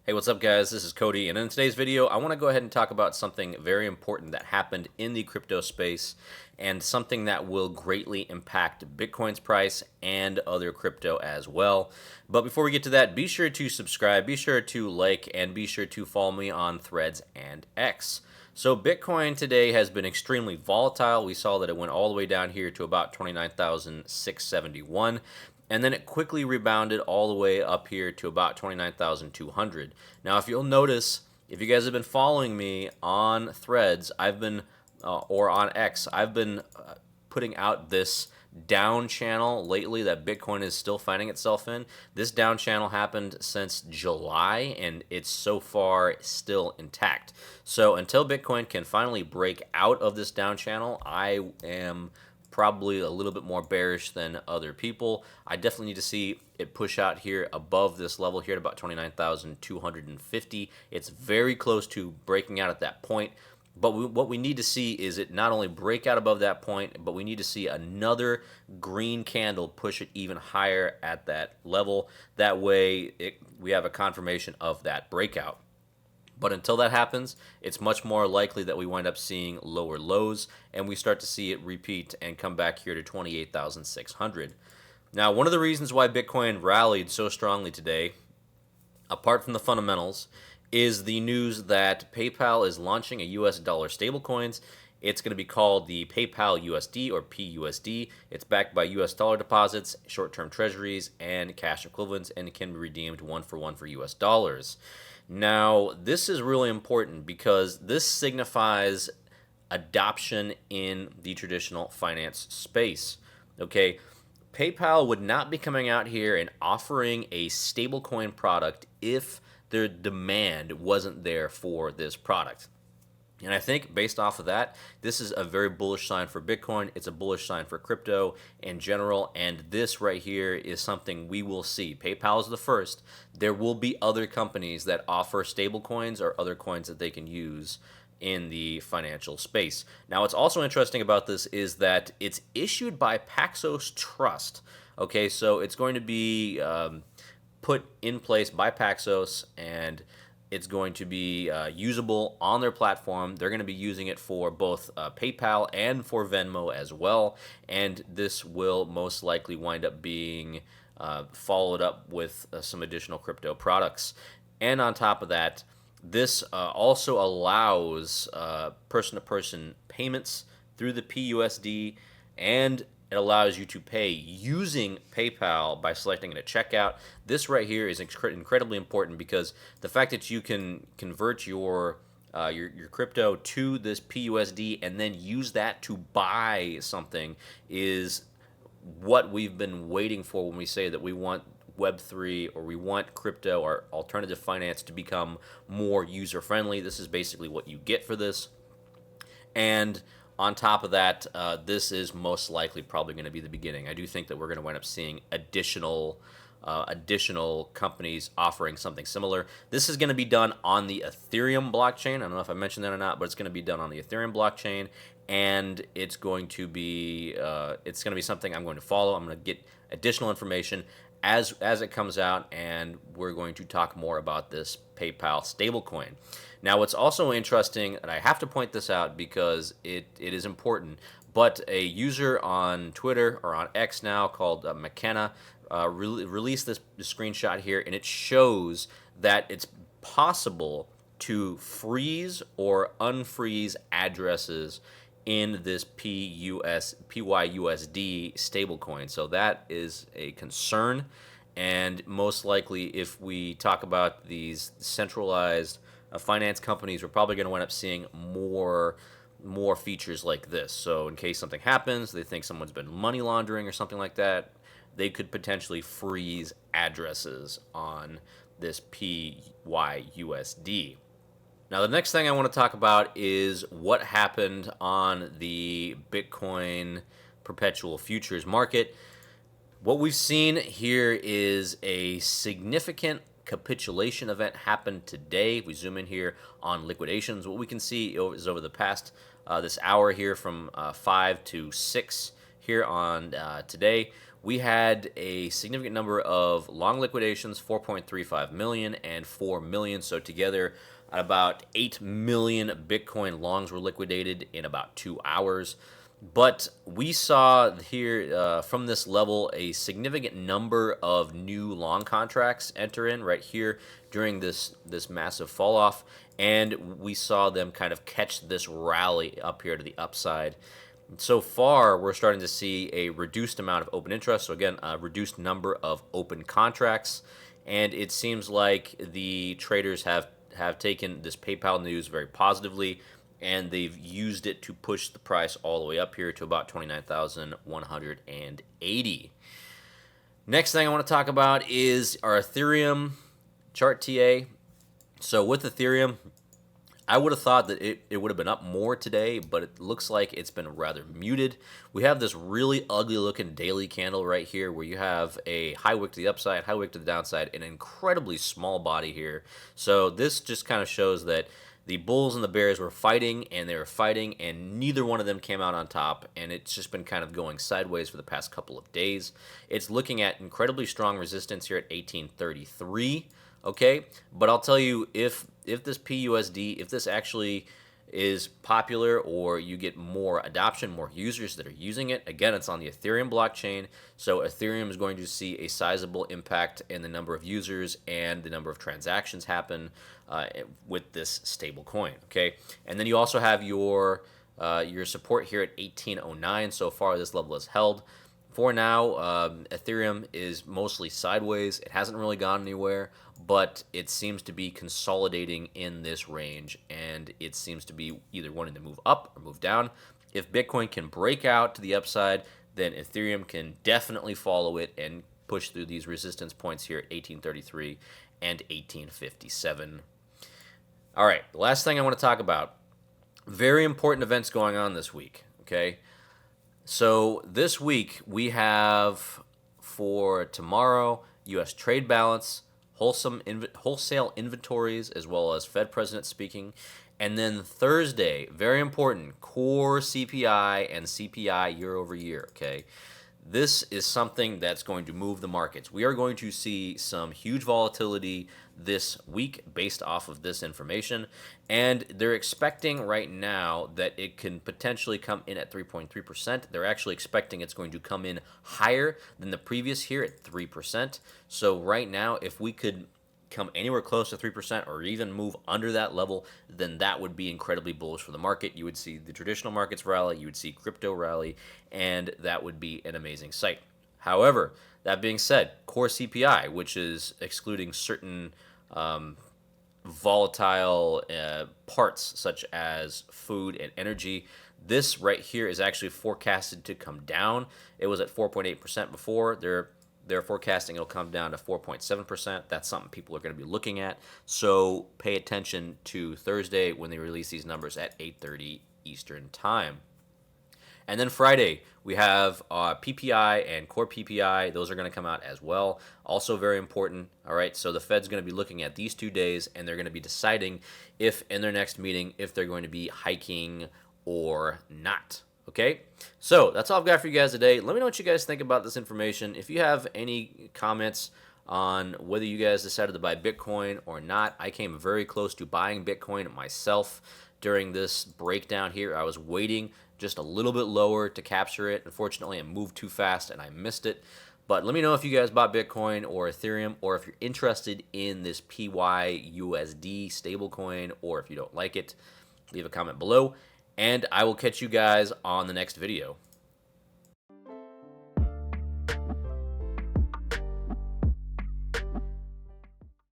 Hey, what's up, guys? This is Cody, and in today's video, I want to go ahead and talk about something very important that happened in the crypto space and something that will greatly impact Bitcoin's price and other crypto as well. But before we get to that, be sure to subscribe, be sure to like, and be sure to follow me on Threads and X. So Bitcoin today has been extremely volatile. We saw that it went all the way down here to about 29,671. And then it quickly rebounded all the way up here to about 29,200. Now, if you'll notice, if you guys have been following me on Threads, or on X, I've been putting out this down channel lately that Bitcoin is still finding itself in. This down channel happened since July, and it's so far still intact. So until Bitcoin can finally break out of this down channel, I am probably a little bit more bearish than other people. I definitely need to see it push out here above this level here at about 29,250. It's very close to breaking out at that point. But what we need to see is it not only break out above that point, but we need to see another green candle push it even higher at that level. That way we have a confirmation of that breakout. But until that happens, it's much more likely that we wind up seeing lower lows and we start to see it repeat and come back here to 28,600. Now, one of the reasons why Bitcoin rallied so strongly today, apart from the fundamentals, is the news that PayPal is launching a US dollar stablecoins. It's going to be called the PayPal USD or PUSD. It's backed by US dollar deposits, short-term treasuries, and cash equivalents, and it can be redeemed one for one for US dollars. Now, this is really important because this signifies adoption in the traditional finance space. Okay, PayPal would not be coming out here and offering a stablecoin product if their demand wasn't there for this product. And I think based off of that, this is a very bullish sign for Bitcoin. It's a bullish sign for crypto in general. And this right here is something we will see. PayPal is the first. There will be other companies that offer stable coins or other coins that they can use in the financial space. Now, what's also interesting about this is that it's issued by Paxos Trust. Okay, so it's going to be put in place by Paxos, and it's going to be usable on their platform. They're going to be using it for both PayPal and for Venmo as well. And this will most likely wind up being followed up with some additional crypto products. And on top of that, this also allows person-to-person payments through the PUSD, and it allows you to pay using PayPal by selecting it at checkout. This right here is incredibly important because the fact that you can convert your crypto to this PUSD and then use that to buy something is what we've been waiting for when we say that we want Web3 or we want crypto or alternative finance to become more user-friendly. This is basically what you get for this. And on top of that, this is most likely probably going to be the beginning. I do think that we're going to wind up seeing additional companies offering something similar. This is going to be done on the Ethereum blockchain. I don't know if I mentioned that or not, but it's going to be done on the Ethereum blockchain, and it's going to be something I'm going to follow. I'm going to get additional information as it comes out, and we're going to talk more about this PayPal stablecoin. Now, what's also interesting, and I have to point this out because it is important, but a user on Twitter or on X now called McKenna released this screenshot here, and it shows that it's possible to freeze or unfreeze addresses in this PYUSD stablecoin. So that is a concern, and most likely if we talk about these centralized finance companies, we're probably going to wind up seeing more features like this. So in case something happens, they think someone's been money laundering or something like that, they could potentially freeze addresses on this PYUSD. Now, the next thing I want to talk about is what happened on the Bitcoin perpetual futures market. What we've seen here is a significant capitulation event happened today. If we zoom in here on liquidations, what we can see is over the past this hour here from 5 to 6 here on today, we had a significant number of long liquidations, 4.35 million and 4 million. So together, about 8 million Bitcoin longs were liquidated in about 2 hours. But we saw here from this level a significant number of new long contracts enter in right here during this massive fall off, and we saw them kind of catch this rally up here to the upside. So far, we're starting to see a reduced amount of open interest. So again, a reduced number of open contracts, and it seems like the traders have taken this PayPal news very positively, and they've used it to push the price all the way up here to about 29,180. Next thing I want to talk about is our Ethereum chart TA. So with Ethereum, I would have thought that it would have been up more today, but it looks like it's been rather muted. We have this really ugly looking daily candle right here where you have a high wick to the upside, high wick to the downside, an incredibly small body here. So this just kind of shows that the bulls and the bears were fighting, and they were fighting, and neither one of them came out on top, and it's just been kind of going sideways for the past couple of days. It's looking at incredibly strong resistance here at 1833. Okay, but I'll tell you, if this PUSD, if this actually is popular or you get more adoption, more users that are using it, again, it's on the Ethereum blockchain, so Ethereum is going to see a sizable impact in the number of users and the number of transactions happen with this stable coin, okay? And then you also have your support here at 1809. So far, this level is held. For now, Ethereum is mostly sideways. It hasn't really gone anywhere, but it seems to be consolidating in this range, and it seems to be either wanting to move up or move down. If Bitcoin can break out to the upside, then Ethereum can definitely follow it and push through these resistance points here at 1833 and 1857. All right, the last thing I want to talk about, very important events going on this week, okay? So this week we have for tomorrow U.S. trade balance, wholesale inventories, as well as Fed president speaking. And then Thursday, very important, core CPI and CPI year over year, okay? This is something that's going to move the markets. We are going to see some huge volatility this week based off of this information, and they're expecting right now that it can potentially come in at 3.3%. They're actually expecting it's going to come in higher than the previous year at 3%. So right now, if we could come anywhere close to 3% or even move under that level, then that would be incredibly bullish for the market. You would see the traditional markets rally, you would see crypto rally, and that would be an amazing sight. However, that being said, core CPI, which is excluding certain volatile parts such as food and energy, this right here is actually forecasted to come down. It was at 4.8% before. They're forecasting it'll come down to 4.7%. That's something people are going to be looking at. So pay attention to Thursday when they release these numbers at 8:30 Eastern Time. And then Friday, we have PPI and core PPI. Those are going to come out as well. Also very important. All right, so the Fed's going to be looking at these 2 days, and they're going to be deciding if in their next meeting, if they're going to be hiking or not. Okay, so that's all I've got for you guys today. Let me know what you guys think about this information. If you have any comments on whether you guys decided to buy Bitcoin or not, I came very close to buying Bitcoin myself during this breakdown here. I was waiting just a little bit lower to capture it. Unfortunately, I moved too fast and I missed it. But let me know if you guys bought Bitcoin or Ethereum, or if you're interested in this PYUSD stablecoin, or if you don't like it, leave a comment below. And I will catch you guys on the next video.